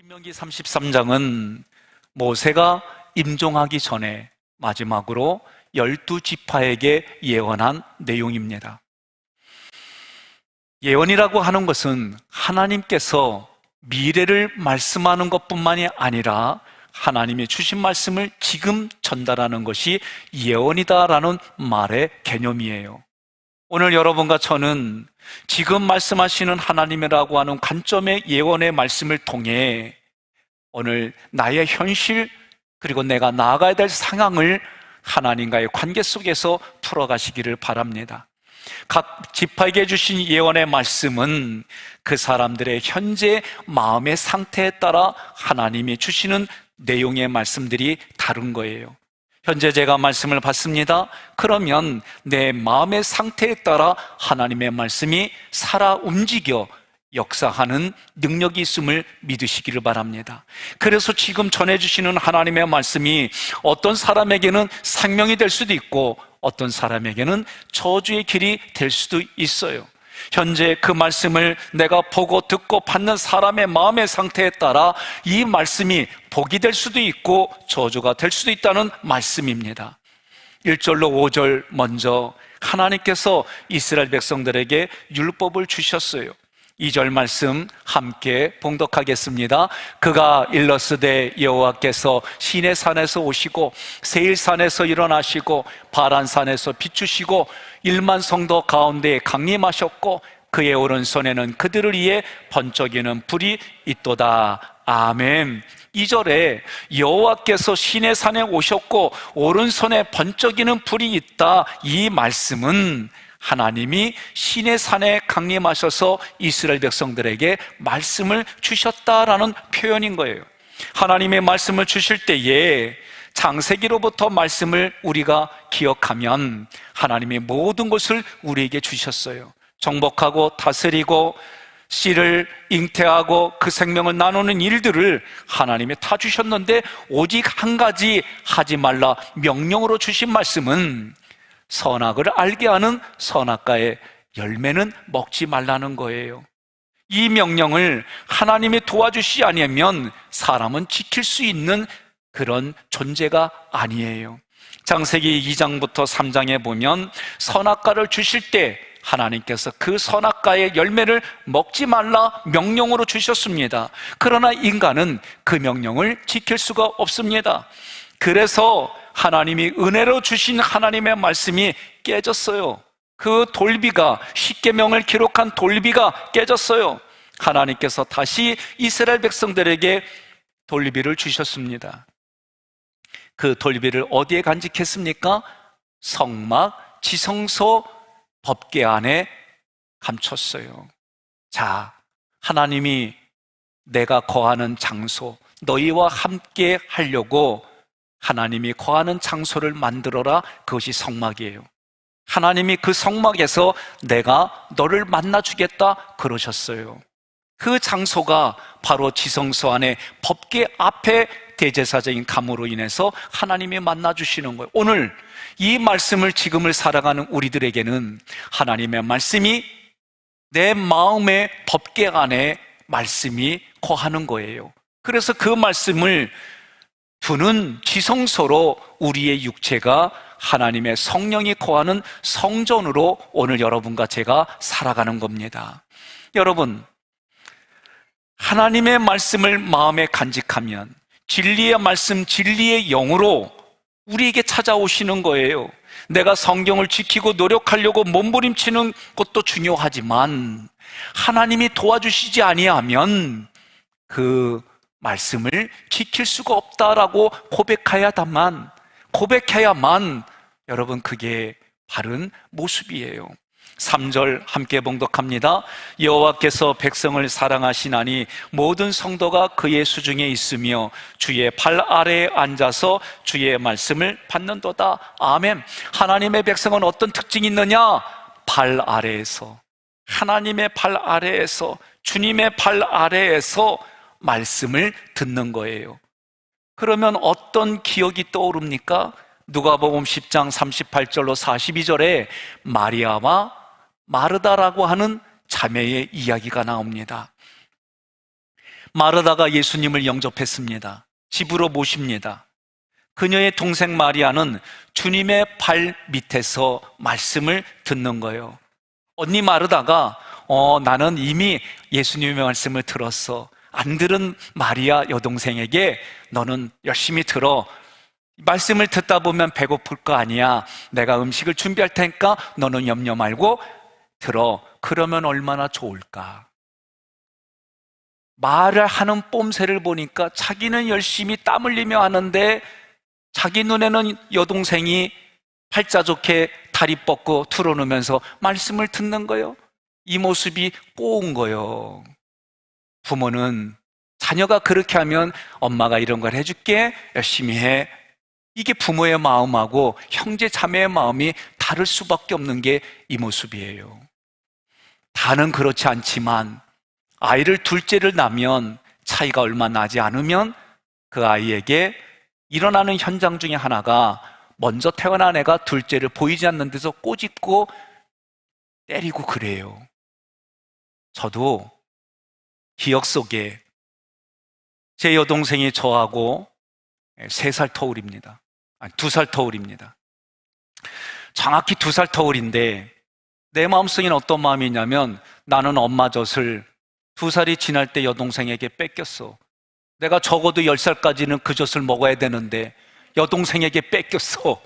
신명기 33장은 모세가 임종하기 전에 마지막으로 12지파에게 예언한 내용입니다. 예언이라고 하는 것은 하나님께서 미래를 말씀하는 것뿐만이 아니라 하나님이 주신 말씀을 지금 전달하는 것이 예언이다라는 말의 개념이에요. 오늘 여러분과 저는 지금 말씀하시는 하나님이라고 하는 관점의 예언의 말씀을 통해 오늘 나의 현실 그리고 내가 나아가야 될 상황을 하나님과의 관계 속에서 풀어가시기를 바랍니다. 각 지파에게 주신 예언의 말씀은 그 사람들의 현재 마음의 상태에 따라 하나님이 주시는 내용의 말씀들이 다른 거예요. 현재 제가 말씀을 받습니다. 그러면 내 마음의 상태에 따라 하나님의 말씀이 살아 움직여 역사하는 능력이 있음을 믿으시기를 바랍니다. 그래서 지금 전해주시는 하나님의 말씀이 어떤 사람에게는 생명이 될 수도 있고 어떤 사람에게는 저주의 길이 될 수도 있어요. 현재 그 말씀을 내가 보고 듣고 받는 사람의 마음의 상태에 따라 이 말씀이 복이 될 수도 있고 저주가 될 수도 있다는 말씀입니다. 1절로 5절 먼저 하나님께서 이스라엘 백성들에게 율법을 주셨어요. 2절 말씀 함께 봉독하겠습니다. 그가 일러스되 여호와께서 시내 산에서 오시고 세일산에서 일어나시고 바란산에서 비추시고 1만 성도 가운데 강림하셨고 그의 오른손에는 그들을 위해 번쩍이는 불이 있도다. 아멘. 2절에 여호와께서 시내 산에 오셨고 오른손에 번쩍이는 불이 있다. 이 말씀은 하나님이 시내 산에 강림하셔서 이스라엘 백성들에게 말씀을 주셨다라는 표현인 거예요. 하나님의 말씀을 주실 때에 창세기로부터 말씀을 우리가 기억하면 하나님의 모든 것을 우리에게 주셨어요. 정복하고 다스리고 씨를 잉태하고 그 생명을 나누는 일들을 하나님이 다 주셨는데 오직 한 가지 하지 말라 명령으로 주신 말씀은 선악을 알게 하는 선악과의 열매는 먹지 말라는 거예요. 이 명령을 하나님이 도와주시지 않으면 사람은 지킬 수 있는 그런 존재가 아니에요. 창세기 2장부터 3장에 보면 선악과를 주실 때 하나님께서 그 선악과의 열매를 먹지 말라 명령으로 주셨습니다. 그러나 인간은 그 명령을 지킬 수가 없습니다. 그래서 하나님이 은혜로 주신 하나님의 말씀이 깨졌어요. 그 돌비가, 십계명을 기록한 돌비가 깨졌어요. 하나님께서 다시 이스라엘 백성들에게 돌비를 주셨습니다. 그 돌비를 어디에 간직했습니까? 성막, 지성소, 법궤 안에 감췄어요. 자, 하나님이 내가 거하는 장소, 너희와 함께 하려고 하나님이 거하는 장소를 만들어라. 그것이 성막이에요. 하나님이 그 성막에서 내가 너를 만나주겠다 그러셨어요. 그 장소가 바로 지성소 안에 법궤 앞에 대제사장인 감으로 인해서 하나님이 만나주시는 거예요. 오늘 이 말씀을 지금을 살아가는 우리들에게는 하나님의 말씀이 내 마음의 법궤 안에 말씀이 거하는 거예요. 그래서 그 말씀을 두는 지성소로 우리의 육체가 하나님의 성령이 거하는 성전으로 오늘 여러분과 제가 살아가는 겁니다. 여러분, 하나님의 말씀을 마음에 간직하면 진리의 말씀, 진리의 영으로 우리에게 찾아오시는 거예요. 내가 성경을 지키고 노력하려고 몸부림치는 것도 중요하지만 하나님이 도와주시지 아니하면 그 말씀을 지킬 수가 없다라고 고백해야만 여러분 그게 바른 모습이에요. 3절 함께 봉독합니다. 여호와께서 백성을 사랑하시나니 모든 성도가 그의 수중에 있으며 주의 발 아래에 앉아서 주의 말씀을 받는도다. 아멘. 하나님의 백성은 어떤 특징이 있느냐? 발 아래에서, 하나님의 발 아래에서, 주님의 발 아래에서 말씀을 듣는 거예요. 그러면 어떤 기억이 떠오릅니까? 누가복음 10장 38절로 42절에 마리아와 마르다라고 하는 자매의 이야기가 나옵니다. 마르다가 예수님을 영접했습니다. 집으로 모십니다. 그녀의 동생 마리아는 주님의 발 밑에서 말씀을 듣는 거예요. 언니 마르다가 나는 이미 예수님의 말씀을 들었어. 안 들은 마리아 여동생에게 너는 열심히 들어. 말씀을 듣다 보면 배고플 거 아니야. 내가 음식을 준비할 테니까 너는 염려 말고 들어. 그러면 얼마나 좋을까. 말을 하는 뽐새를 보니까 자기는 열심히 땀 흘리며 하는데 자기 눈에는 여동생이 팔자 좋게 다리 뻗고 틀어놓으면서 말씀을 듣는 거예요. 이 모습이 꼬운 거예요. 부모는 자녀가 그렇게 하면 엄마가 이런 걸 해줄게, 열심히 해. 이게 부모의 마음하고 형제 자매의 마음이 다를 수밖에 없는 게 이 모습이에요. 다는 그렇지 않지만 아이를 둘째를 낳으면 차이가 얼마 나지 않으면 그 아이에게 일어나는 현장 중에 하나가 먼저 태어난 애가 둘째를 보이지 않는 데서 꼬집고 때리고 그래요. 저도 기억 속에 제 여동생이 저하고 3살 터울입니다. 아니, 2살 터울입니다. 정확히 2살 터울인데 내 마음속에는 어떤 마음이 있냐면 나는 엄마 젖을 2살이 지날 때 여동생에게 뺏겼어. 내가 적어도 10살까지는 그 젖을 먹어야 되는데 여동생에게 뺏겼어.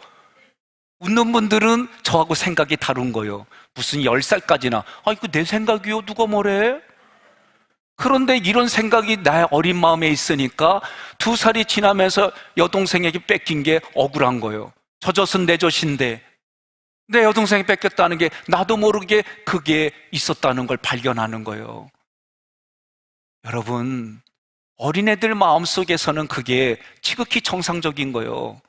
웃는 분들은 저하고 생각이 다른 거예요. 무슨 10살까지나. 이거 내 생각이요? 누가 뭐래? 그런데 이런 생각이 나의 어린 마음에 있으니까 2살이 지나면서 여동생에게 뺏긴 게 억울한 거예요. 저 젖은 내 젖인데 내 여동생이 뺏겼다는 게 나도 모르게 그게 있었다는 걸 발견하는 거예요. 여러분, 어린애들 마음속에서는 그게 지극히 정상적인 거예요.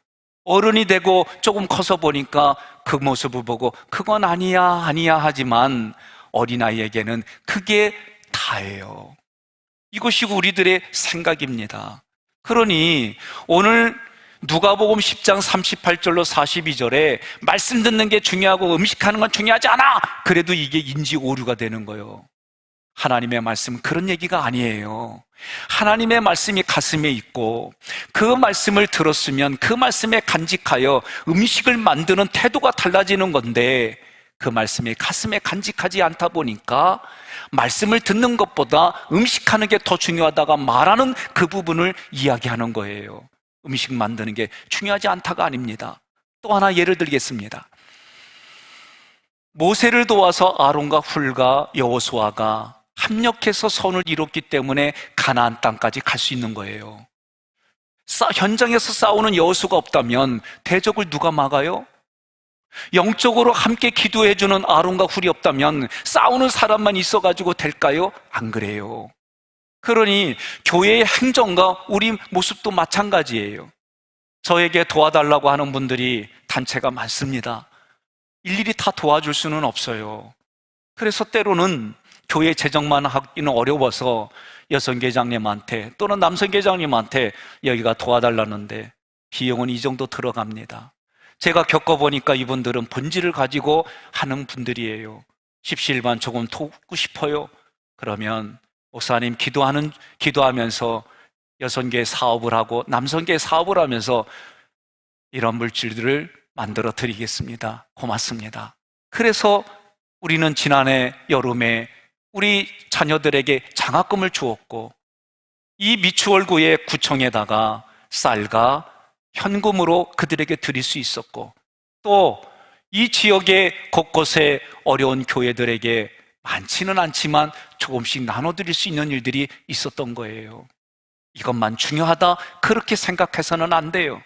어른이 되고 조금 커서 보니까 그 모습을 보고 그건 아니야 하지만 어린아이에게는 그게 다예요. 이것이 우리들의 생각입니다. 그러니 오늘 누가복음 10장 38절로 42절에 말씀 듣는 게 중요하고 음식하는 건 중요하지 않아! 그래도 이게 인지 오류가 되는 거예요. 하나님의 말씀은 그런 얘기가 아니에요. 하나님의 말씀이 가슴에 있고 그 말씀을 들었으면 그 말씀에 간직하여 음식을 만드는 태도가 달라지는 건데 그 말씀이 가슴에 간직하지 않다 보니까 말씀을 듣는 것보다 음식하는 게 더 중요하다가 말하는 그 부분을 이야기하는 거예요. 음식 만드는 게 중요하지 않다가 아닙니다. 또 하나 예를 들겠습니다. 모세를 도와서 아론과 훌과 여호수아가 합력해서 선을 이뤘기 때문에 가나안 땅까지 갈 수 있는 거예요. 현장에서 싸우는 여호수가 없다면 대적을 누가 막아요? 영적으로 함께 기도해주는 아론과 훌이 없다면 싸우는 사람만 있어가지고 될까요? 안 그래요. 그러니 교회의 행정과 우리 모습도 마찬가지예요. 저에게 도와달라고 하는 분들이 단체가 많습니다. 일일이 다 도와줄 수는 없어요. 그래서 때로는 교회 재정만 하기는 어려워서 여성계장님한테 또는 남성계장님한테 여기가 도와달라는데 비용은 이 정도 들어갑니다. 제가 겪어보니까 이분들은 본질을 가지고 하는 분들이에요. 십시일반 조금 돕고 싶어요. 그러면 목사님 기도하면서 여성계 사업을 하고 남성계 사업을 하면서 이런 물질들을 만들어 드리겠습니다. 고맙습니다. 그래서 우리는 지난해 여름에 우리 자녀들에게 장학금을 주었고 이 미추홀구의 구청에다가 쌀과 현금으로 그들에게 드릴 수 있었고 또 이 지역의 곳곳에 어려운 교회들에게 많지는 않지만 조금씩 나눠드릴 수 있는 일들이 있었던 거예요. 이것만 중요하다 그렇게 생각해서는 안 돼요.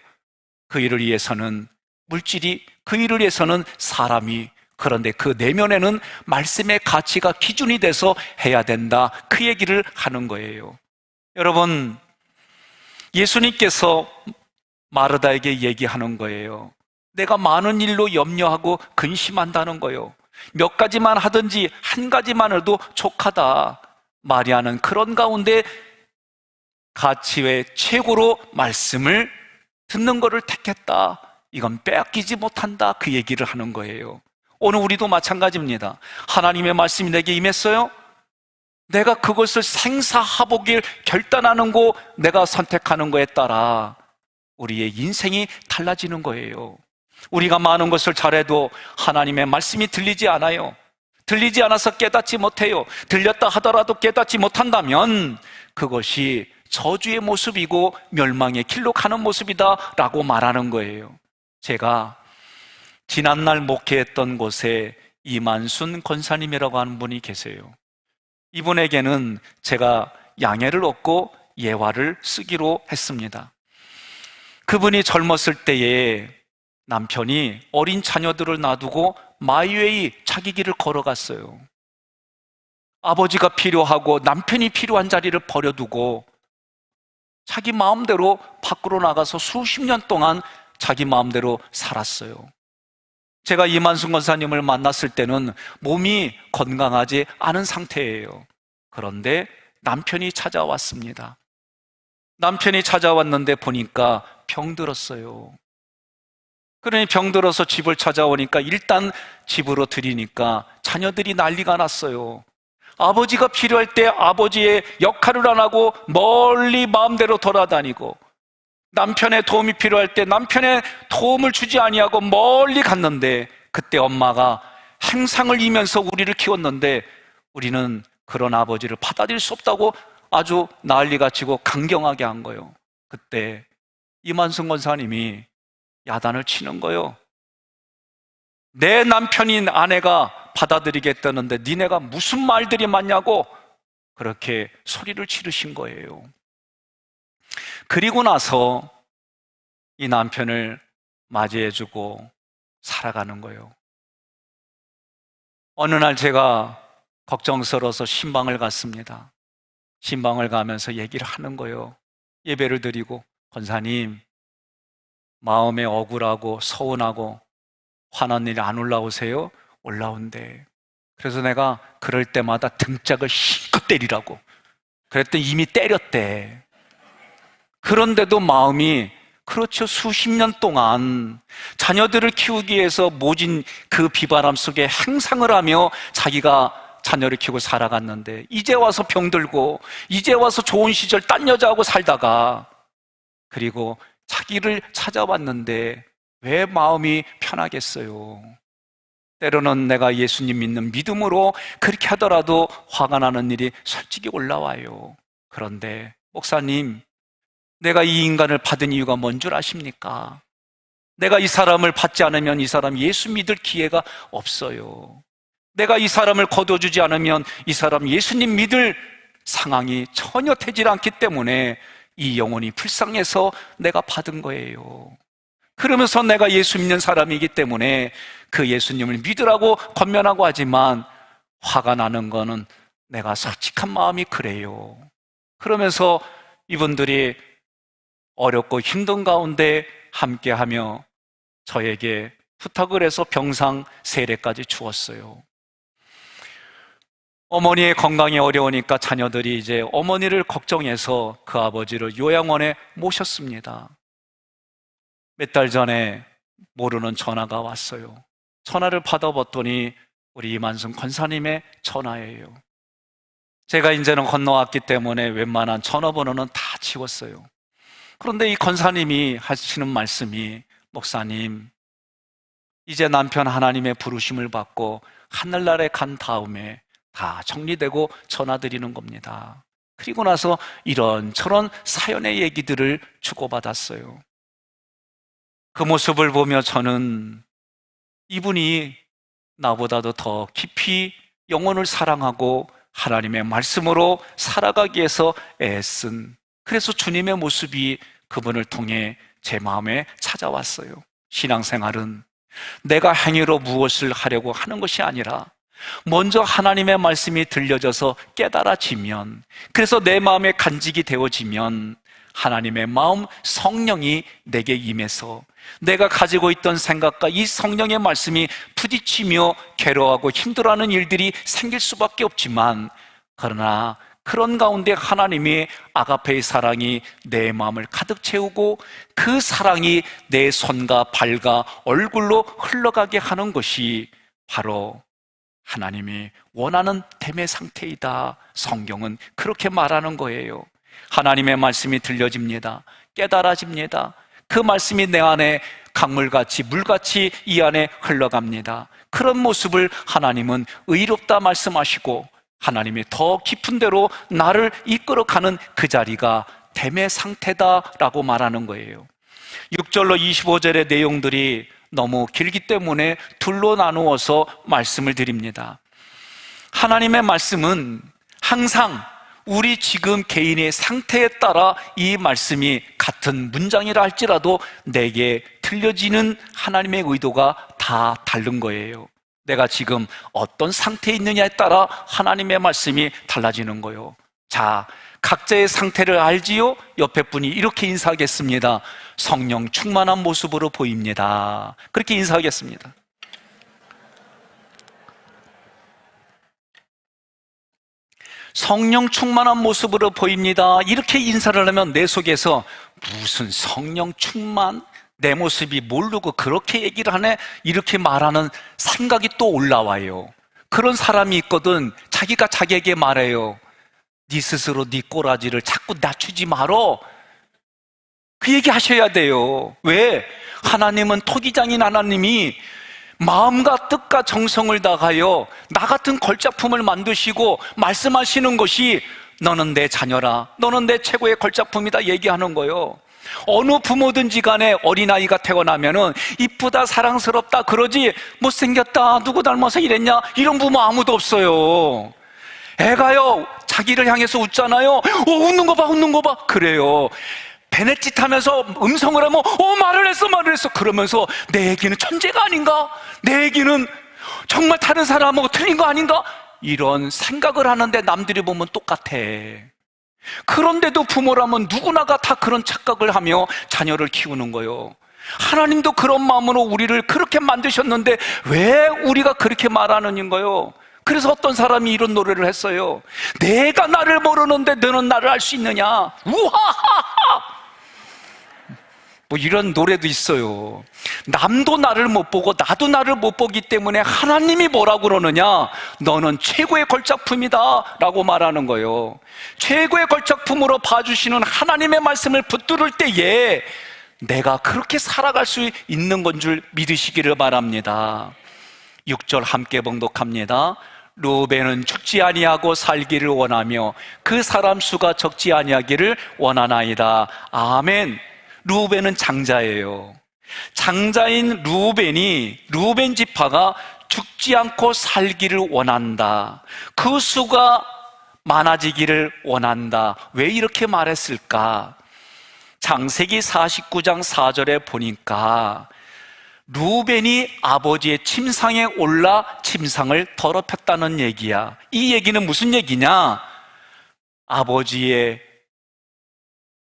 그 일을 위해서는 물질이, 그 일을 위해서는 사람이, 그런데 그 내면에는 말씀의 가치가 기준이 돼서 해야 된다 그 얘기를 하는 거예요. 여러분, 예수님께서 마르다에게 얘기하는 거예요. 내가 많은 일로 염려하고 근심한다는 거예요. 몇 가지만 하든지 한 가지만 해도 족하다. 마리아는 그런 가운데 가치의 최고로 말씀을 듣는 것을 택했다. 이건 빼앗기지 못한다. 그 얘기를 하는 거예요. 오늘 우리도 마찬가지입니다. 하나님의 말씀이 내게 임했어요? 내가 그것을 생사하복을 결단하는 거, 내가 선택하는 거에 따라 우리의 인생이 달라지는 거예요. 우리가 많은 것을 잘해도 하나님의 말씀이 들리지 않아요. 들리지 않아서 깨닫지 못해요. 들렸다 하더라도 깨닫지 못한다면 그것이 저주의 모습이고 멸망의 길로 가는 모습이다 라고 말하는 거예요. 제가 지난날 목회했던 곳에 이만순 권사님이라고 하는 분이 계세요. 이분에게는 제가 양해를 얻고 예화를 쓰기로 했습니다. 그분이 젊었을 때에 남편이 어린 자녀들을 놔두고 마이웨이 자기 길을 걸어갔어요. 아버지가 필요하고 남편이 필요한 자리를 버려두고 자기 마음대로 밖으로 나가서 수십 년 동안 자기 마음대로 살았어요. 제가 이만순 권사님을 만났을 때는 몸이 건강하지 않은 상태예요. 그런데 남편이 찾아왔습니다. 남편이 찾아왔는데 보니까 병들었어요. 그러니 병들어서 집을 찾아오니까 일단 집으로 들이니까 자녀들이 난리가 났어요. 아버지가 필요할 때 아버지의 역할을 안 하고 멀리 마음대로 돌아다니고, 남편의 도움이 필요할 때 남편의 도움을 주지 아니하고 멀리 갔는데, 그때 엄마가 행상을 이면서 우리를 키웠는데 우리는 그런 아버지를 받아들일 수 없다고 아주 난리가 치고 강경하게 한 거예요. 그때 이만순 권사님이 야단을 치는 거예요. 내 남편인 아내가 받아들이겠다는데 니네가 무슨 말들이 많냐고 그렇게 소리를 지르신 거예요. 그리고 나서 이 남편을 맞이해주고 살아가는 거예요. 어느 날 제가 걱정스러워서 신방을 갔습니다. 신방을 가면서 얘기를 하는 거예요. 예배를 드리고, 권사님, 마음에 억울하고 서운하고 화난 일이 안 올라오세요? 올라온대. 그래서 내가 그럴 때마다 등짝을 힘껏 때리라고 그랬더니 이미 때렸대. 그런데도 마음이, 그렇죠, 수십 년 동안 자녀들을 키우기 위해서 모진 그 비바람 속에 행상을 하며 자기가 자녀를 키우고 살아갔는데 이제 와서 병들고 이제 와서 좋은 시절 딴 여자하고 살다가, 그리고 자기를 찾아왔는데 왜 마음이 편하겠어요? 때로는 내가 예수님 믿는 믿음으로 그렇게 하더라도 화가 나는 일이 솔직히 올라와요. 그런데 목사님, 내가 이 인간을 받은 이유가 뭔 줄 아십니까? 내가 이 사람을 받지 않으면 이 사람 예수 믿을 기회가 없어요. 내가 이 사람을 거둬주지 않으면 이 사람 예수님 믿을 상황이 전혀 되질 않기 때문에 이 영혼이 불쌍해서 내가 받은 거예요. 그러면서 내가 예수 믿는 사람이기 때문에 그 예수님을 믿으라고 권면하고 하지만 화가 나는 거는 내가 솔직한 마음이 그래요. 그러면서 이분들이 어렵고 힘든 가운데 함께하며 저에게 부탁을 해서 병상 세례까지 주었어요. 어머니의 건강이 어려우니까 자녀들이 이제 어머니를 걱정해서 그 아버지를 요양원에 모셨습니다. 몇 달 전에 모르는 전화가 왔어요. 전화를 받아봤더니 우리 이만순 권사님의 전화예요. 제가 이제는 건너왔기 때문에 웬만한 전화번호는 다 지웠어요. 그런데 이 권사님이 하시는 말씀이, 목사님, 이제 남편 하나님의 부르심을 받고 하늘나라에 간 다음에 다 정리되고 전화드리는 겁니다. 그리고 나서 이런저런 사연의 얘기들을 주고받았어요. 그 모습을 보며 저는 이분이 나보다도 더 깊이 영혼을 사랑하고 하나님의 말씀으로 살아가기 위해서 애쓴, 그래서 주님의 모습이 그분을 통해 제 마음에 찾아왔어요. 신앙생활은 내가 행위로 무엇을 하려고 하는 것이 아니라 먼저 하나님의 말씀이 들려져서 깨달아지면, 그래서 내 마음에 간직이 되어지면 하나님의 마음, 성령이 내게 임해서 내가 가지고 있던 생각과 이 성령의 말씀이 부딪히며 괴로워하고 힘들어하는 일들이 생길 수밖에 없지만, 그러나 그런 가운데 하나님의 아가페의 사랑이 내 마음을 가득 채우고 그 사랑이 내 손과 발과 얼굴로 흘러가게 하는 것이 바로 하나님이 원하는 됨의 상태이다. 성경은 그렇게 말하는 거예요. 하나님의 말씀이 들려집니다. 깨달아집니다. 그 말씀이 내 안에 강물같이 물같이 이 안에 흘러갑니다. 그런 모습을 하나님은 의롭다 말씀하시고 하나님이 더 깊은 데로 나를 이끌어가는 그 자리가 됨의 상태다라고 말하는 거예요. 6절로 25절의 내용들이 너무 길기 때문에 둘로 나누어서 말씀을 드립니다. 하나님의 말씀은 항상 우리 지금 개인의 상태에 따라 이 말씀이 같은 문장이라 할지라도 내게 들려지는 하나님의 의도가 다 다른 거예요. 내가 지금 어떤 상태에 있느냐에 따라 하나님의 말씀이 달라지는 거예요. 자, 각자의 상태를 알지요? 옆에 분이 이렇게 인사하겠습니다. 성령 충만한 모습으로 보입니다. 그렇게 인사하겠습니다. 성령 충만한 모습으로 보입니다. 이렇게 인사를 하면 내 속에서 무슨 성령 충만? 내 모습이 모르고 그렇게 얘기를 하네? 이렇게 말하는 생각이 또 올라와요. 그런 사람이 있거든. 자기가 자기에게 말해요. 네 스스로 네 꼬라지를 자꾸 낮추지 말어. 그 얘기 하셔야 돼요. 왜? 하나님은 토기장인 하나님이 마음과 뜻과 정성을 다하여 나 같은 걸작품을 만드시고 말씀하시는 것이 너는 내 자녀라, 너는 내 최고의 걸작품이다 얘기하는 거예요. 어느 부모든지 간에 어린아이가 태어나면은 이쁘다 사랑스럽다 그러지 못생겼다 누구 닮아서 이랬냐 이런 부모 아무도 없어요. 애가요 자기를 향해서 웃잖아요. 웃는 거 봐 웃는 거 봐 그래요. 베넷짓 하면서 음성을 하면 말을 했어 그러면서 내 얘기는 천재가 아닌가? 내 얘기는 정말 다른 사람하고 틀린 거 아닌가? 이런 생각을 하는데 남들이 보면 똑같아. 그런데도 부모라면 누구나가 다 그런 착각을 하며 자녀를 키우는 거예요. 하나님도 그런 마음으로 우리를 그렇게 만드셨는데 왜 우리가 그렇게 말하는 거예요? 그래서 어떤 사람이 이런 노래를 했어요. 내가 나를 모르는데 너는 나를 알 수 있느냐? 우하하하! 뭐 이런 노래도 있어요. 남도 나를 못 보고 나도 나를 못 보기 때문에 하나님이 뭐라고 그러느냐? 너는 최고의 걸작품이다 라고 말하는 거예요. 최고의 걸작품으로 봐주시는 하나님의 말씀을 붙들을 때에 내가 그렇게 살아갈 수 있는 건 줄 믿으시기를 바랍니다. 6절 함께 봉독합니다. 루벤은 죽지 아니하고 살기를 원하며 그 사람 수가 적지 아니하기를 원하나이다. 아멘. 루벤은 장자예요. 장자인 루벤 지파가 죽지 않고 살기를 원한다. 그 수가 많아지기를 원한다. 왜 이렇게 말했을까? 창세기 49장 4절에 보니까 루벤이 아버지의 침상에 올라 침상을 더럽혔다는 얘기야. 이 얘기는 무슨 얘기냐? 아버지의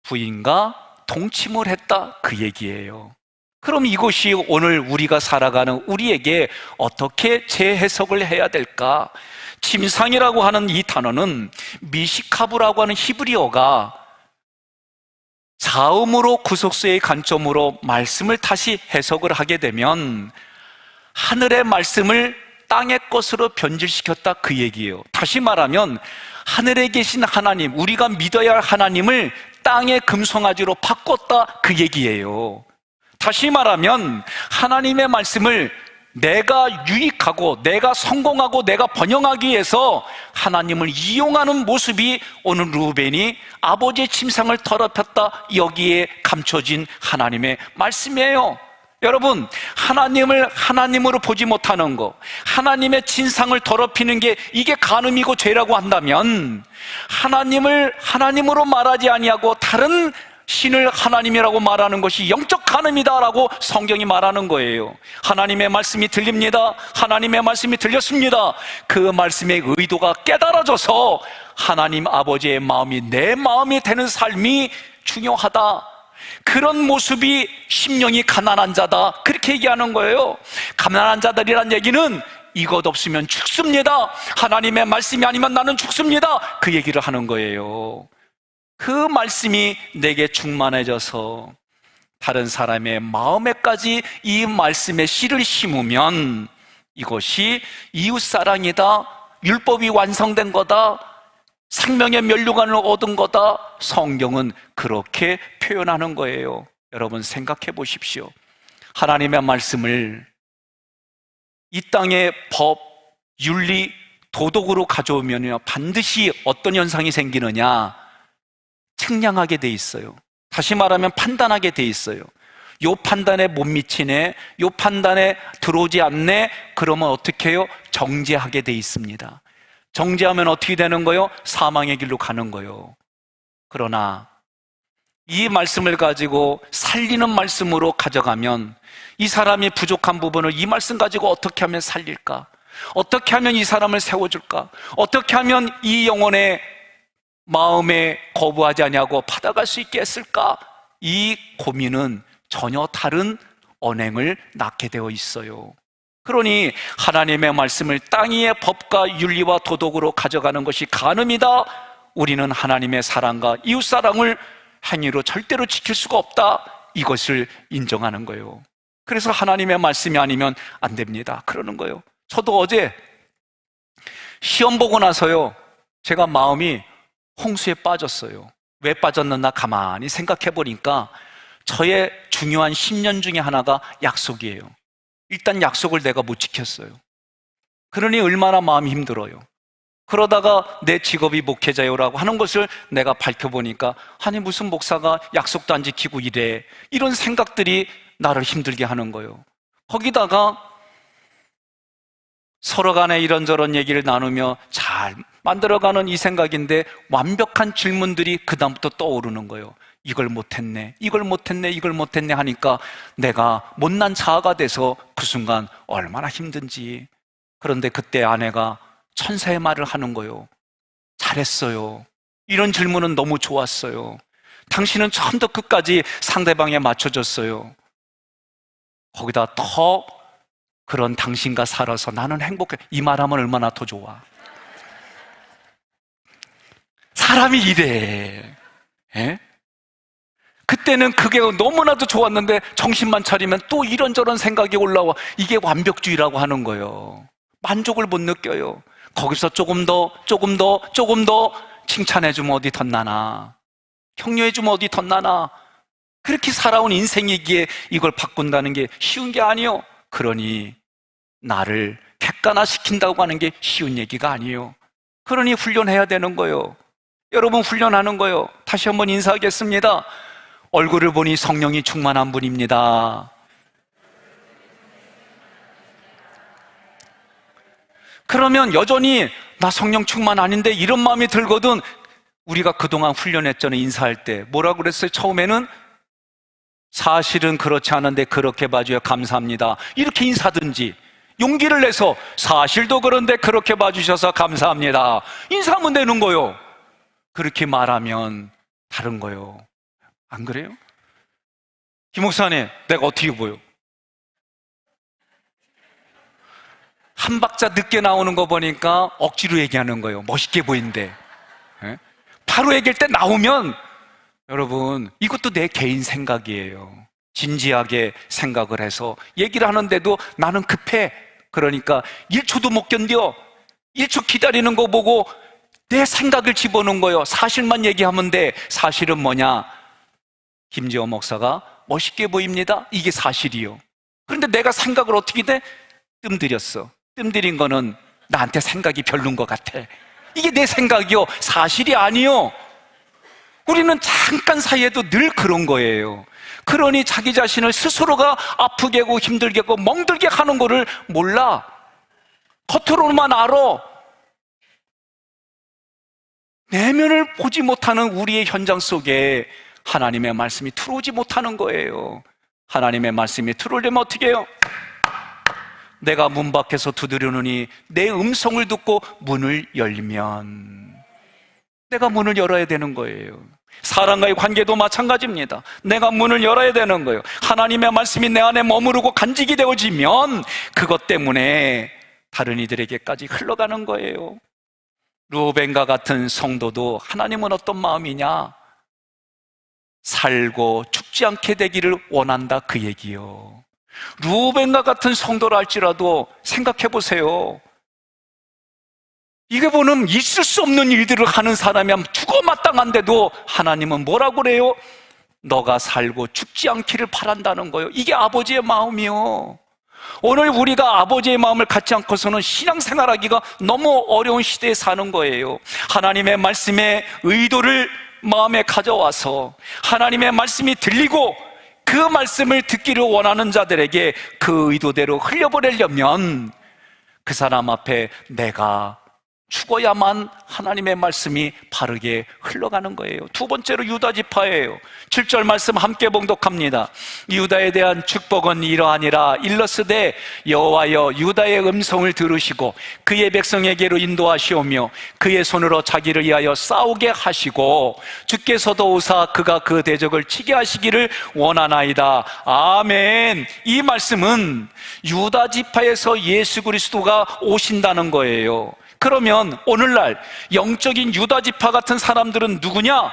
부인과 동침을 했다 그 얘기예요. 그럼 이것이 오늘 우리가 살아가는 우리에게 어떻게 재해석을 해야 될까? 침상이라고 하는 이 단어는 미시카브라고 하는 히브리어가 자음으로 구속수의 관점으로 말씀을 다시 해석을 하게 되면 하늘의 말씀을 땅의 것으로 변질시켰다 그 얘기예요. 다시 말하면 하늘에 계신 하나님, 우리가 믿어야 할 하나님을 땅의 금송아지로 바꿨다 그 얘기예요. 다시 말하면 하나님의 말씀을 내가 유익하고 내가 성공하고 내가 번영하기 위해서 하나님을 이용하는 모습이 오늘 루벤이 아버지의 침상을 더럽혔다 여기에 감춰진 하나님의 말씀이에요. 여러분, 하나님을 하나님으로 보지 못하는 거, 하나님의 진상을 더럽히는 게 이게 간음이고 죄라고 한다면 하나님을 하나님으로 말하지 아니하고 다른 신을 하나님이라고 말하는 것이 영적 간음이다라고 성경이 말하는 거예요. 하나님의 말씀이 들립니다. 하나님의 말씀이 들렸습니다. 그 말씀의 의도가 깨달아져서 하나님 아버지의 마음이 내 마음이 되는 삶이 중요하다. 그런 모습이 심령이 가난한 자다 그렇게 얘기하는 거예요. 가난한 자들이란 얘기는 이것 없으면 죽습니다. 하나님의 말씀이 아니면 나는 죽습니다. 그 얘기를 하는 거예요. 그 말씀이 내게 충만해져서 다른 사람의 마음에까지 이 말씀의 씨를 심으면 이것이 이웃사랑이다, 율법이 완성된 거다, 생명의 면류관을 얻은 거다. 성경은 그렇게 표현하는 거예요. 여러분 생각해 보십시오. 하나님의 말씀을 이 땅의 법, 윤리, 도덕으로 가져오면요 반드시 어떤 현상이 생기느냐? 측량하게 돼 있어요. 다시 말하면 판단하게 돼 있어요. 요 판단에 못 미치네, 요 판단에 들어오지 않네, 그러면 어떻게 해요? 정죄하게 돼 있습니다. 정죄하면 어떻게 되는 거요? 사망의 길로 가는 거요. 그러나 이 말씀을 가지고 살리는 말씀으로 가져가면 이 사람이 부족한 부분을 이 말씀 가지고 어떻게 하면 살릴까? 어떻게 하면 이 사람을 세워줄까? 어떻게 하면 이 영혼의 마음에 거부하지 아니하고 받아갈 수 있게 했을까? 이 고민은 전혀 다른 언행을 낳게 되어 있어요. 그러니 하나님의 말씀을 땅 위의 법과 윤리와 도덕으로 가져가는 것이 간음이다. 우리는 하나님의 사랑과 이웃사랑을 행위로 절대로 지킬 수가 없다. 이것을 인정하는 거예요. 그래서 하나님의 말씀이 아니면 안 됩니다. 그러는 거예요. 저도 어제 시험 보고 나서요, 제가 마음이 홍수에 빠졌어요. 왜 빠졌나 가만히 생각해 보니까 저의 중요한 10년 중에 하나가 약속이에요. 일단 약속을 내가 못 지켰어요. 그러니 얼마나 마음이 힘들어요. 그러다가 내 직업이 목회자요라고 하는 것을 내가 밝혀보니까 아니 무슨 목사가 약속도 안 지키고 이래, 이런 생각들이 나를 힘들게 하는 거예요. 거기다가 서로 간에 이런저런 얘기를 나누며 잘 만들어가는 이 생각인데 완벽한 질문들이 그 다음부터 떠오르는 거예요. 이걸 못했네, 이걸 못했네, 이걸 못했네 하니까 내가 못난 자아가 돼서 그 순간 얼마나 힘든지. 그런데 그때 아내가 천사의 말을 하는 거예요. 잘했어요. 이런 질문은 너무 좋았어요. 당신은 처음부터 끝까지 상대방에 맞춰줬어요. 거기다 더 그런 당신과 살아서 나는 행복해. 이 말하면 얼마나 더 좋아. 사람이 이래. 예? 그때는 그게 너무나도 좋았는데 정신만 차리면 또 이런저런 생각이 올라와. 이게 완벽주의라고 하는 거예요. 만족을 못 느껴요. 거기서 조금 더 칭찬해주면 어디 덧나나, 격려해주면 어디 덧나나. 그렇게 살아온 인생이기에 이걸 바꾼다는 게 쉬운 게 아니에요. 그러니 나를 객관화시킨다고 하는 게 쉬운 얘기가 아니에요. 그러니 훈련해야 되는 거예요. 여러분 훈련하는 거예요. 다시 한번 인사하겠습니다. 얼굴을 보니 성령이 충만한 분입니다. 그러면 여전히 나 성령 충만 아닌데 이런 마음이 들거든. 우리가 그동안 훈련했잖아요. 인사할 때 뭐라고 그랬어요? 처음에는 사실은 그렇지 않은데 그렇게 봐줘요, 감사합니다, 이렇게 인사든지, 용기를 내서 사실도 그런데 그렇게 봐주셔서 감사합니다, 인사하면 되는 거요. 그렇게 말하면 다른 거요. 안 그래요? 김 목사님, 내가 어떻게 보여? 한 박자 늦게 나오는 거 보니까 억지로 얘기하는 거예요. 멋있게 보이는데. 예? 바로 얘기할 때 나오면, 여러분, 이것도 내 개인 생각이에요. 진지하게 생각을 해서 얘기를 하는데도 나는 급해. 그러니까 1초도 못 견뎌. 1초 기다리는 거 보고 내 생각을 집어넣은 거예요. 사실만 얘기하면 돼. 사실은 뭐냐? 김지호 목사가 멋있게 보입니다. 이게 사실이요. 그런데 내가 생각을 어떻게 돼? 뜸들였어. 뜸들인 거는 나한테 생각이 별론 것 같아. 이게 내 생각이요, 사실이 아니요. 우리는 잠깐 사이에도 늘 그런 거예요. 그러니 자기 자신을 스스로가 아프게 하고 힘들게 하고 멍들게 하는 거를 몰라. 겉으로만 알아. 내면을 보지 못하는 우리의 현장 속에 하나님의 말씀이 들어오지 못하는 거예요. 하나님의 말씀이 들어오려면 어떻게 해요? 내가 문 밖에서 두드리노니 내 음성을 듣고 문을 열면, 내가 문을 열어야 되는 거예요. 사람과의 관계도 마찬가지입니다. 내가 문을 열어야 되는 거예요. 하나님의 말씀이 내 안에 머무르고 간직이 되어지면 그것 때문에 다른 이들에게까지 흘러가는 거예요. 루벤과 같은 성도도 하나님은 어떤 마음이냐? 살고 죽지 않게 되기를 원한다, 그 얘기요. 루벤과 같은 성도라 할지라도 생각해 보세요. 이게 보면 있을 수 없는 일들을 하는 사람이 죽어 마땅한데도 하나님은 뭐라고 그래요? 너가 살고 죽지 않기를 바란다는 거예요. 이게 아버지의 마음이요. 오늘 우리가 아버지의 마음을 갖지 않고서는 신앙생활하기가 너무 어려운 시대에 사는 거예요. 하나님의 말씀의 의도를 마음에 가져와서 하나님의 말씀이 들리고 그 말씀을 듣기를 원하는 자들에게 그 의도대로 흘려보내려면 그 사람 앞에 내가 죽어야만 하나님의 말씀이 바르게 흘러가는 거예요. 두 번째로 유다 지파예요. 7절 말씀 함께 봉독합니다. 유다에 대한 축복은 이러하니라. 일러스되 여호와여 유다의 음성을 들으시고 그의 백성에게로 인도하시오며 그의 손으로 자기를 위하여 싸우게 하시고 주께서도 오사 그가 그 대적을 치게 하시기를 원하나이다. 아멘. 이 말씀은 유다 지파에서 예수 그리스도가 오신다는 거예요. 그러면 오늘날 영적인 유다 지파 같은 사람들은 누구냐?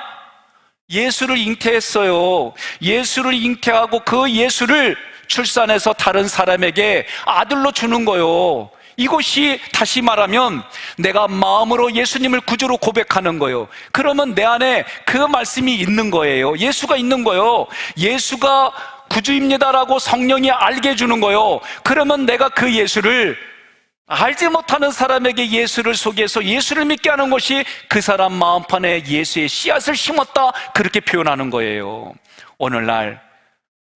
예수를 잉태했어요. 예수를 잉태하고 그 예수를 출산해서 다른 사람에게 아들로 주는 거예요. 이것이 다시 말하면 내가 마음으로 예수님을 구주로 고백하는 거예요. 그러면 내 안에 그 말씀이 있는 거예요. 예수가 있는 거예요. 예수가 구주입니다라고 성령이 알게 해주는 거예요. 그러면 내가 그 예수를 알지 못하는 사람에게 예수를 소개해서 예수를 믿게 하는 것이 그 사람 마음판에 예수의 씨앗을 심었다, 그렇게 표현하는 거예요. 오늘날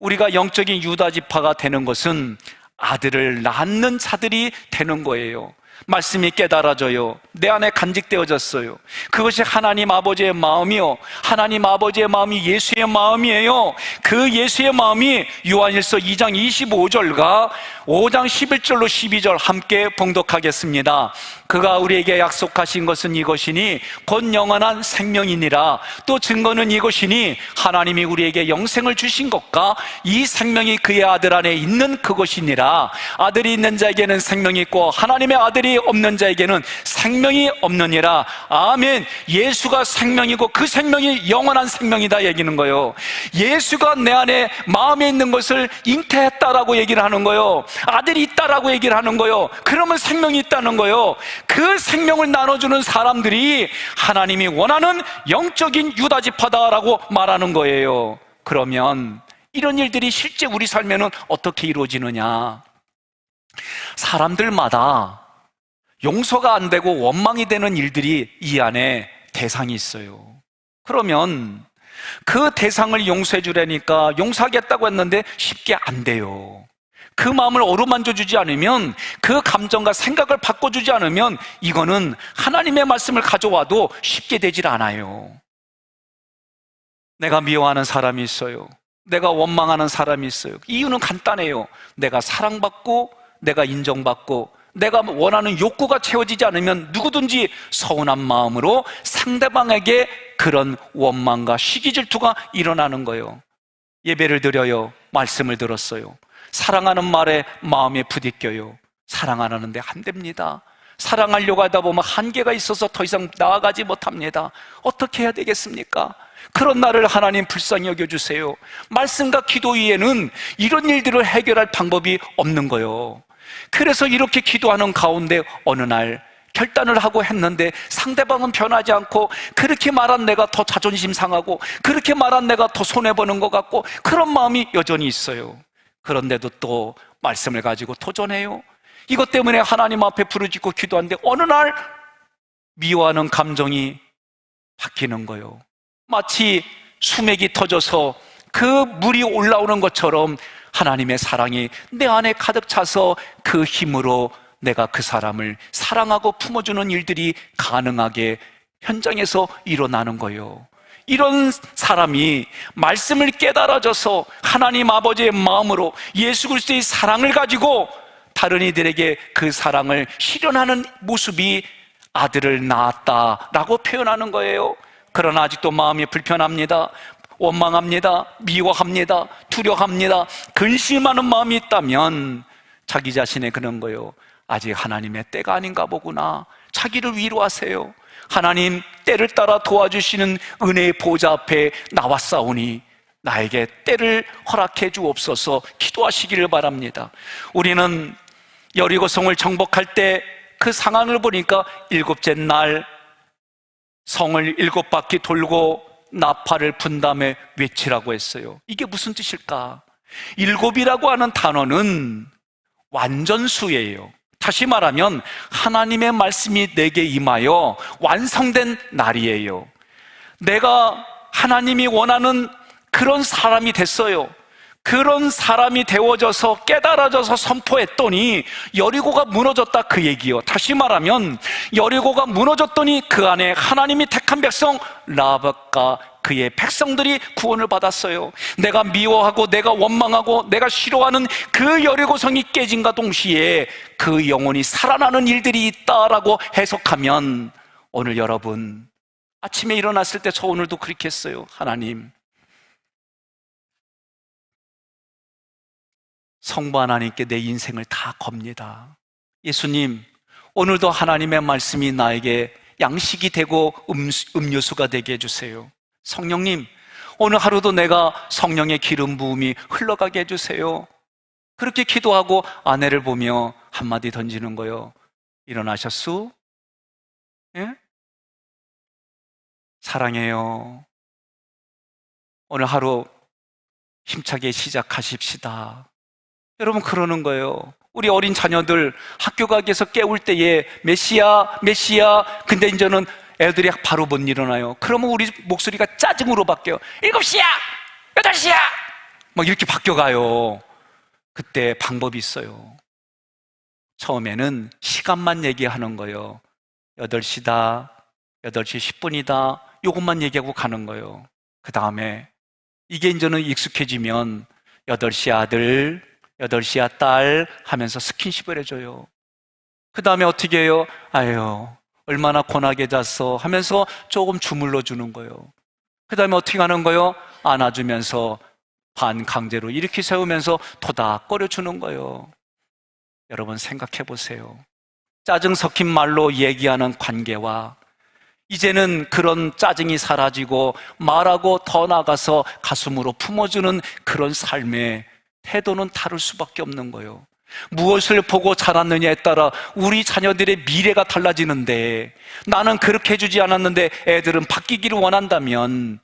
우리가 영적인 유다 지파가 되는 것은 아들을 낳는 자들이 되는 거예요. 말씀이 깨달아져요. 내 안에 간직되어졌어요. 그것이 하나님 아버지의 마음이요, 하나님 아버지의 마음이 예수의 마음이에요. 그 예수의 마음이 요한일서 2장 25절과 5장 11절로 12절 함께 봉독하겠습니다. 그가 우리에게 약속하신 것은 이것이니 곧 영원한 생명이니라. 또 증거는 이것이니 하나님이 우리에게 영생을 주신 것과 이 생명이 그의 아들 안에 있는 그것이니라. 아들이 있는 자에게는 생명이 있고 하나님의 아들이 없는 자에게는 생명이 없느니라. 아멘. 예수가 생명이고 그 생명이 영원한 생명이다 얘기는 거예요. 예수가 내 안에 마음에 있는 것을 잉태했다라고 얘기를 하는 거예요. 아들이 있다라고 얘기를 하는 거예요. 그러면 생명이 있다는 거예요. 그 생명을 나눠주는 사람들이 하나님이 원하는 영적인 유다 지파다라고 말하는 거예요. 그러면 이런 일들이 실제 우리 삶에는 어떻게 이루어지느냐? 사람들마다 용서가 안 되고 원망이 되는 일들이 이 안에 대상이 있어요. 그러면 그 대상을 용서해 주려니까 용서하겠다고 했는데 쉽게 안 돼요. 그 마음을 어루만져 주지 않으면, 그 감정과 생각을 바꿔주지 않으면 이거는 하나님의 말씀을 가져와도 쉽게 되질 않아요. 내가 미워하는 사람이 있어요. 내가 원망하는 사람이 있어요. 이유는 간단해요. 내가 사랑받고 내가 인정받고 내가 원하는 욕구가 채워지지 않으면 누구든지 서운한 마음으로 상대방에게 그런 원망과 시기 질투가 일어나는 거예요. 예배를 드려요. 말씀을 들었어요. 사랑하는 말에 마음에 부딪혀요. 사랑 안 하는데 안 됩니다. 사랑하려고 하다 보면 한계가 있어서 더 이상 나아가지 못합니다. 어떻게 해야 되겠습니까? 그런 나를 하나님 불쌍히 여겨주세요. 말씀과 기도 위에는 이런 일들을 해결할 방법이 없는 거예요. 그래서 이렇게 기도하는 가운데 어느 날 결단을 하고 했는데 상대방은 변하지 않고, 그렇게 말한 내가 더 자존심 상하고 그렇게 말한 내가 더 손해보는 것 같고 그런 마음이 여전히 있어요. 그런데도 또 말씀을 가지고 도전해요. 이것 때문에 하나님 앞에 부르짖고 기도하는데 어느 날 미워하는 감정이 바뀌는 거예요. 마치 수맥이 터져서 그 물이 올라오는 것처럼 하나님의 사랑이 내 안에 가득 차서 그 힘으로 내가 그 사람을 사랑하고 품어주는 일들이 가능하게 현장에서 일어나는 거예요. 이런 사람이 말씀을 깨달아져서 하나님 아버지의 마음으로 예수 그리스도의 사랑을 가지고 다른 이들에게 그 사랑을 실현하는 모습이 아들을 낳았다라고 표현하는 거예요. 그러나 아직도 마음이 불편합니다. 원망합니다. 미워합니다. 두려워합니다. 근심하는 마음이 있다면 자기 자신에 그런 거예요. 아직 하나님의 때가 아닌가 보구나. 자기를 위로하세요. 하나님 때를 따라 도와주시는 은혜의 보좌 앞에 나왔사오니 나에게 때를 허락해 주옵소서 기도하시기를 바랍니다. 우리는 여리고성을 정복할 때 그 상황을 보니까 일곱째 날 성을 7바퀴 돌고 나팔을 분 다음에 외치라고 했어요. 이게 무슨 뜻일까? 일곱이라고 하는 단어는 완전수예요. 다시 말하면 하나님의 말씀이 내게 임하여 완성된 날이에요. 내가 하나님이 원하는 그런 사람이 됐어요. 그런 사람이 되어져서 깨달아져서 선포했더니 여리고가 무너졌다, 그 얘기요. 다시 말하면 여리고가 무너졌더니 그 안에 하나님이 택한 백성 라합과 그의 백성들이 구원을 받았어요. 내가 미워하고 내가 원망하고 내가 싫어하는 그 여리고성이 깨진과 동시에 그 영혼이 살아나는 일들이 있다라고 해석하면, 오늘 여러분 아침에 일어났을 때 저 오늘도 그렇게 했어요. 하나님, 성부 하나님께 내 인생을 다 겁니다. 예수님, 오늘도 하나님의 말씀이 나에게 양식이 되고 음료수가 되게 해주세요. 성령님, 오늘 하루도 내가 성령의 기름 부음이 흘러가게 해주세요. 그렇게 기도하고 아내를 보며 한마디 던지는 거예요. 일어나셨수? 예? 사랑해요. 오늘 하루 힘차게 시작하십시다. 여러분, 그러는 거예요. 우리 어린 자녀들 학교 가기 위해서 깨울 때에 메시아, 메시아, 근데 이제는 애들이 바로 못 일어나요. 그러면 우리 목소리가 짜증으로 바뀌어요. 7시야! 8시야! 막 이렇게 바뀌어가요. 그때 방법이 있어요. 처음에는 시간만 얘기하는 거예요. 8시다, 8시 10분이다, 요것만 얘기하고 가는 거예요. 그 다음에 이게 이제는 익숙해지면 8시 아들, 8시야 딸 하면서 스킨십을 해줘요. 그 다음에 어떻게 해요? 아유, 얼마나 고나게 잤어 하면서 조금 주물러 주는 거예요. 그 다음에 어떻게 하는 거예요? 안아주면서 반강제로 이렇게 세우면서 토닥거려 주는 거예요. 여러분, 생각해 보세요. 짜증 섞인 말로 얘기하는 관계와 이제는 그런 짜증이 사라지고 말하고 더 나가서 가슴으로 품어주는 그런 삶의 태도는 다를 수밖에 없는 거예요. 무엇을 보고 자랐느냐에 따라 우리 자녀들의 미래가 달라지는데, 나는 그렇게 해주지 않았는데 애들은 바뀌기를 원한다면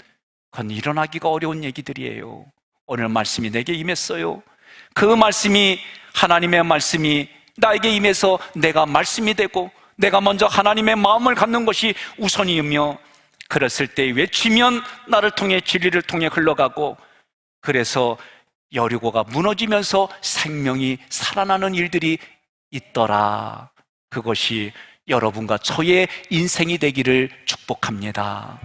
그건 일어나기가 어려운 얘기들이에요. 오늘 말씀이 내게 임했어요. 그 말씀이, 하나님의 말씀이 나에게 임해서 내가 말씀이 되고 내가 먼저 하나님의 마음을 갖는 것이 우선이며, 그랬을 때 외치면 나를 통해 진리를 통해 흘러가고, 그래서 여리고가 무너지면서 생명이 살아나는 일들이 있더라. 그것이 여러분과 저의 인생이 되기를 축복합니다.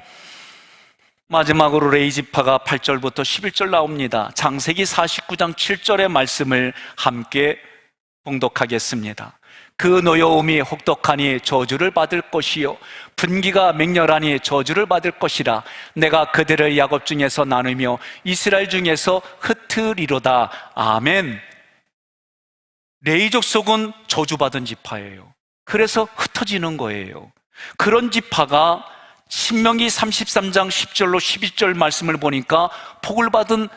마지막으로 레이지파가 8절부터 11절 나옵니다. 창세기 49장 7절의 말씀을 함께 봉독하겠습니다. 그 노여움이 혹독하니 저주를 받을 것이요 분기가 맹렬하니 저주를 받을 것이라. 내가 그들을 야곱 중에서 나누며 이스라엘 중에서 흩으리로다. 아멘. 레위 족속은 저주받은 지파예요. 그래서 흩어지는 거예요. 그런 지파가 신명기 33장 10절로 12절 말씀을 보니까 복을 받은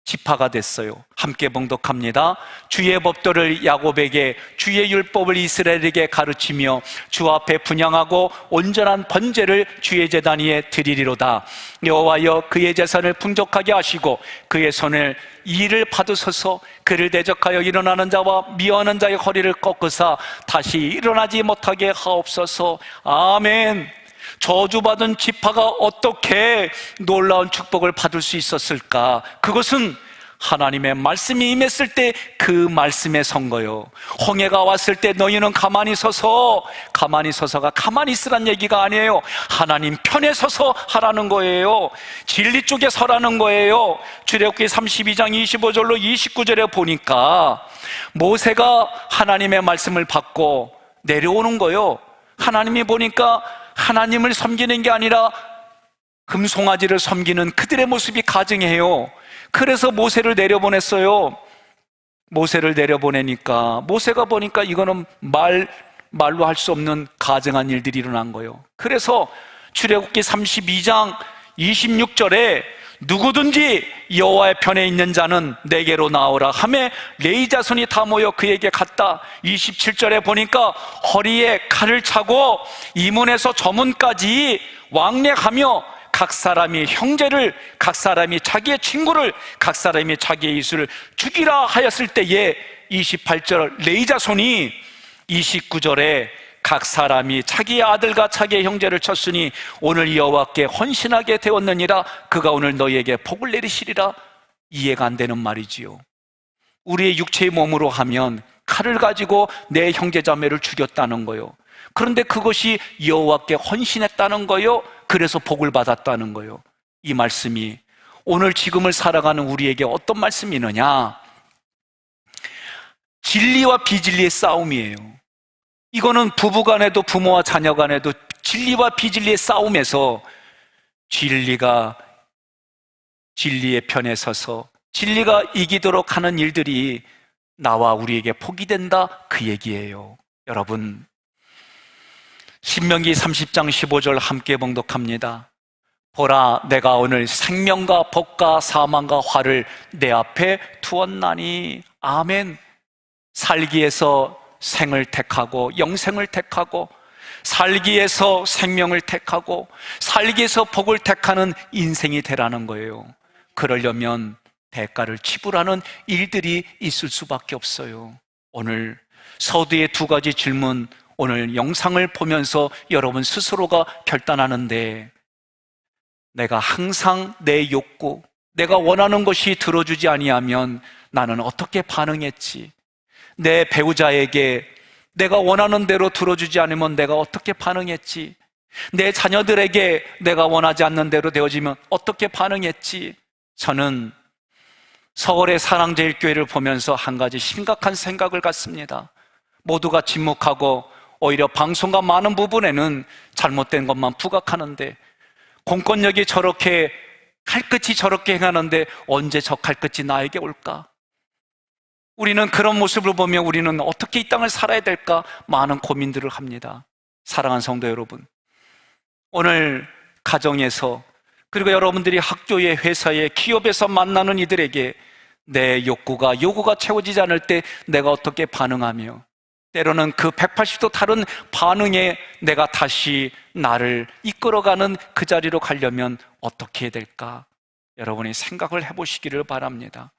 지파가 됐어요. 함께 봉독합니다. 주의 법도를 야곱에게, 주의 율법을 이스라엘에게 가르치며 주 앞에 분향하고 온전한 번제를 주의 제단 위에 드리리로다. 여호와여, 그의 재산을 풍족하게 하시고 그의 손을 이를 받으소서. 그를 대적하여 일어나는 자와 미워하는 자의 허리를 꺾으사 다시 일어나지 못하게 하옵소서. 아멘. 저주받은 지파가 어떻게 놀라운 축복을 받을 수 있었을까? 그것은 하나님의 말씀이 임했을 때 그 말씀에 선 거요. 홍해가 왔을 때 너희는 가만히 서서가 가만히 있으란 얘기가 아니에요. 하나님 편에 서서 하라는 거예요. 진리 쪽에 서라는 거예요. 출애굽기 32장 25절로 29절에 보니까 모세가 하나님의 말씀을 받고 내려오는 거요. 하나님이 보니까 하나님을 섬기는 게 아니라 금송아지를 섬기는 그들의 모습이 가증해요. 그래서 모세를 내려보냈어요. 모세를 내려보내니까 모세가 보니까 이거는 말로 할 수 없는 가증한 일들이 일어난 거예요. 그래서 출애굽기 32장 26절에 누구든지 여호와의 편에 있는 자는 내게로 나오라 하매 레위 자손이 다 모여 그에게 갔다. 27절에 보니까 허리에 칼을 차고 이문에서 저문까지 왕래하며 각 사람이 형제를, 각 사람이 자기의 친구를, 각 사람이 자기의 이웃을 죽이라 하였을 때에 28절 레위 자손이 29절에 각 사람이 자기의 아들과 자기의 형제를 쳤으니 오늘 여호와께 헌신하게 되었느니라. 그가 오늘 너희에게 복을 내리시리라. 이해가 안 되는 말이지요. 우리의 육체의 몸으로 하면 칼을 가지고 내 형제 자매를 죽였다는 거요. 그런데 그것이 여호와께 헌신했다는 거요. 그래서 복을 받았다는 거요. 이 말씀이 오늘 지금을 살아가는 우리에게 어떤 말씀이느냐? 진리와 비진리의 싸움이에요. 이거는 부부간에도 부모와 자녀간에도 진리와 비진리의 싸움에서 진리가 진리의 편에 서서 진리가 이기도록 하는 일들이 나와 우리에게 복이 된다, 그 얘기예요. 여러분, 신명기 30장 15절 함께 봉독합니다. 보라, 내가 오늘 생명과 복과 사망과 화를 내 앞에 두었나니. 아멘. 살기에서 생을 택하고 영생을 택하고 살기에서 생명을 택하고 살기에서 복을 택하는 인생이 되라는 거예요. 그러려면 대가를 지불하는 일들이 있을 수밖에 없어요. 오늘 서두의 두 가지 질문, 오늘 영상을 보면서 여러분 스스로가 결단하는데, 내가 항상 내 욕구, 내가 원하는 것이 들어주지 아니하면 나는 어떻게 반응했지? 내 배우자에게 내가 원하는 대로 들어주지 않으면 내가 어떻게 반응했지? 내 자녀들에게 내가 원하지 않는 대로 되어지면 어떻게 반응했지? 저는 서울의 사랑제일교회를 보면서 한 가지 심각한 생각을 갖습니다. 모두가 침묵하고 오히려 방송과 많은 부분에는 잘못된 것만 부각하는데, 공권력이 저렇게 칼끝이 저렇게 행하는데 언제 저 칼끝이 나에게 올까? 우리는 그런 모습을 보면 우리는 어떻게 이 땅을 살아야 될까? 많은 고민들을 합니다. 사랑하는 성도 여러분, 오늘 가정에서, 그리고 여러분들이 학교에, 회사에, 기업에서 만나는 이들에게 내 요구가 채워지지 않을 때 내가 어떻게 반응하며, 때로는 그 180도 다른 반응에 내가 다시 나를 이끌어가는 그 자리로 가려면 어떻게 해야 될까? 여러분이 생각을 해보시기를 바랍니다.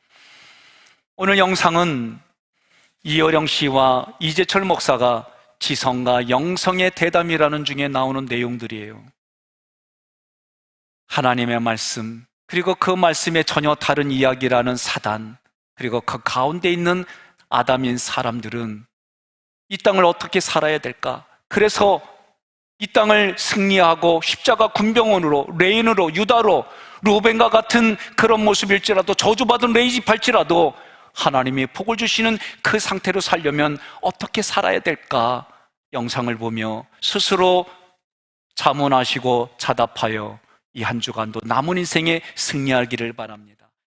오늘 영상은 이어령 씨와 이재철 목사가 지성과 영성의 대담이라는 중에 나오는 내용들이에요. 하나님의 말씀, 그리고 그 말씀에 전혀 다른 이야기라는 사단, 그리고 그 가운데 있는 아담인 사람들은 이 땅을 어떻게 살아야 될까? 그래서 이 땅을 승리하고 십자가 군병원으로, 레인으로, 유다로, 루벤과 같은 그런 모습일지라도, 저주받은 레이집할지라도 하나님이 복을 주시는 그 상태로 살려면 어떻게 살아야 될까? 영상을 보며 스스로 자문하시고 자답하여 이 한 주간도 남은 인생에 승리하기를 바랍니다.